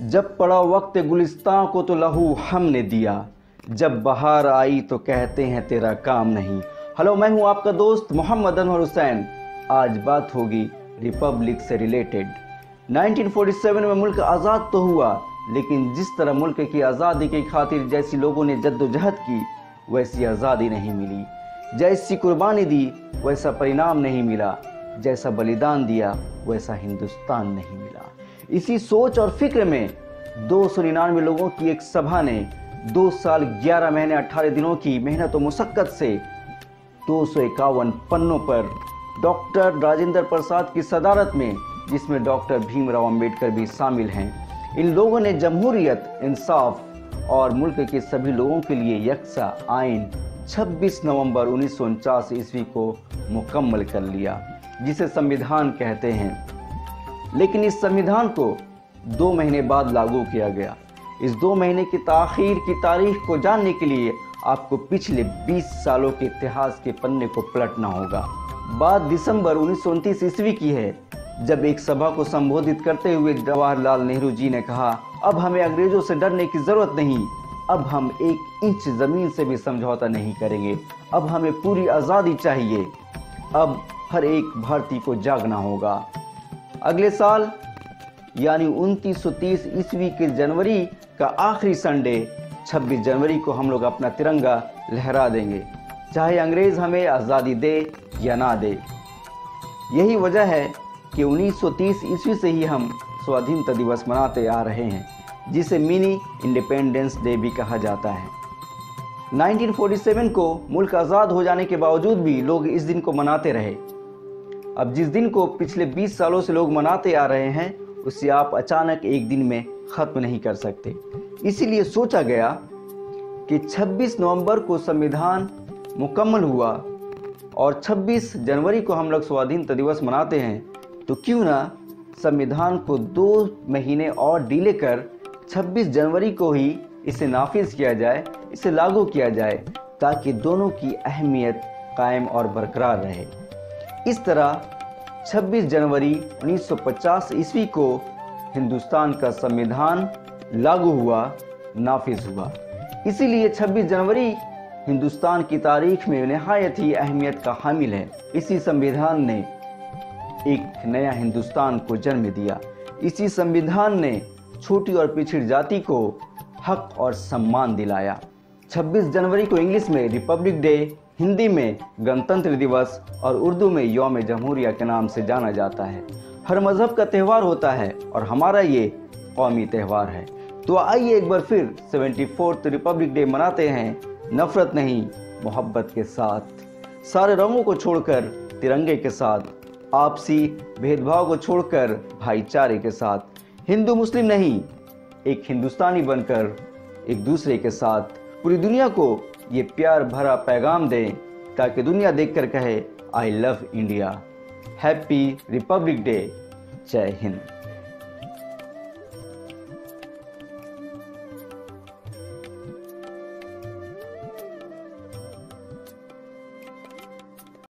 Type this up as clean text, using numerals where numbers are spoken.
जब पड़ा वक्त गुलिस्तां को तो लहू हमने दिया, जब बहार आई तो कहते हैं तेरा काम नहीं। हेलो, मैं हूं आपका दोस्त मोहम्मद अनवर हुसैन। आज बात होगी रिपब्लिक से रिलेटेड। 1947 में मुल्क आज़ाद तो हुआ, लेकिन जिस तरह मुल्क की आज़ादी की खातिर जैसी लोगों ने जद्दोजहद की, वैसी आज़ादी नहीं मिली। जैसी कुर्बानी दी, वैसा परिणाम नहीं मिला। जैसा बलिदान दिया, वैसा हिंदुस्तान नहीं मिला। इसी सोच और फिक्र में 299 लोगों की एक सभा ने 2 साल 11 महीने 18 दिनों की मेहनत और मुशक्कत से 251 पन्नों पर डॉक्टर राजेंद्र प्रसाद की सदारत में, जिसमें डॉक्टर भीमराव अंबेडकर भी शामिल हैं, इन लोगों ने जमहूरियत, इंसाफ और मुल्क के सभी लोगों के लिए यकसा आइन 26 नवंबर 1949 ईस्वी को मुकम्मल कर लिया, जिसे संविधान कहते हैं। लेकिन इस संविधान को 2 महीने बाद लागू किया गया। इस 2 महीने की ताख़ीर की तारीख को जानने के लिए आपको पिछले 20 सालों के इतिहास के पन्ने को पलटना होगा। बात दिसंबर 1929 ईस्वी की है, जब एक सभा को संबोधित करते हुए जवाहरलाल नेहरू जी ने कहा, अब हमें अंग्रेजों से डरने की ज़रूरत नहीं। अब हम 1 इंच ज़मीन से भी समझौता नहीं करेंगे। अब हमें पूरी आज़ादी चाहिए। अब हर एक भारतीय को जागना होगा। अगले साल यानी 2930 ईस्वी के जनवरी का आखिरी संडे 26 जनवरी को हम लोग अपना तिरंगा लहरा देंगे, चाहे अंग्रेज़ हमें आज़ादी दे या ना दे। यही वजह है कि 1930 ईस्वी से ही हम स्वाधीनता दिवस मनाते आ रहे हैं, जिसे मिनी इंडिपेंडेंस डे भी कहा जाता है। 1947 को मुल्क आज़ाद हो जाने के बावजूद भी लोग इस दिन को मनाते रहे। अब जिस दिन को पिछले 20 सालों से लोग मनाते आ रहे हैं, उसे आप अचानक एक दिन में ख़त्म नहीं कर सकते। इसीलिए सोचा गया कि 26 नवंबर को संविधान मुकम्मल हुआ और 26 जनवरी को हम लोग स्वाधीनता दिवस मनाते हैं, तो क्यों ना संविधान को 2 महीने और डिले कर 26 जनवरी को ही इसे नाफिज किया जाए, इसे लागू किया जाए, ताकि दोनों की अहमियत कायम और बरकरार रहे। इस तरह 26 जनवरी 1950 ईस्वी को हिंदुस्तान का संविधान लागू हुआ, नाफिज हुआ। इसीलिए 26 जनवरी हिंदुस्तान की तारीख में नहायत ही अहमियत का हामिल है। इसी संविधान ने एक नया हिंदुस्तान को जन्म दिया। इसी संविधान ने छोटी और पिछड़ी जाति को हक और सम्मान दिलाया। 26 जनवरी को इंग्लिश में रिपब्लिक डे, हिंदी में गणतंत्र दिवस और उर्दू में यौम जमहूरिया के नाम से जाना जाता है। हर मज़हब का त्यौहार होता है और हमारा ये कौमी त्यौहार है। तो आइए एक बार फिर 74th रिपब्लिक डे मनाते हैं, नफ़रत नहीं मोहब्बत के साथ, सारे रंगों को छोड़कर तिरंगे के साथ, आपसी भेदभाव को छोड़कर भाईचारे के साथ, हिंदू मुस्लिम नहीं, एक हिंदुस्तानी बनकर एक दूसरे के साथ पूरी दुनिया को ये प्यार भरा पैगाम दें, ताकि दुनिया देखकर कहे, I love India. Happy Republic day. जय हिंद।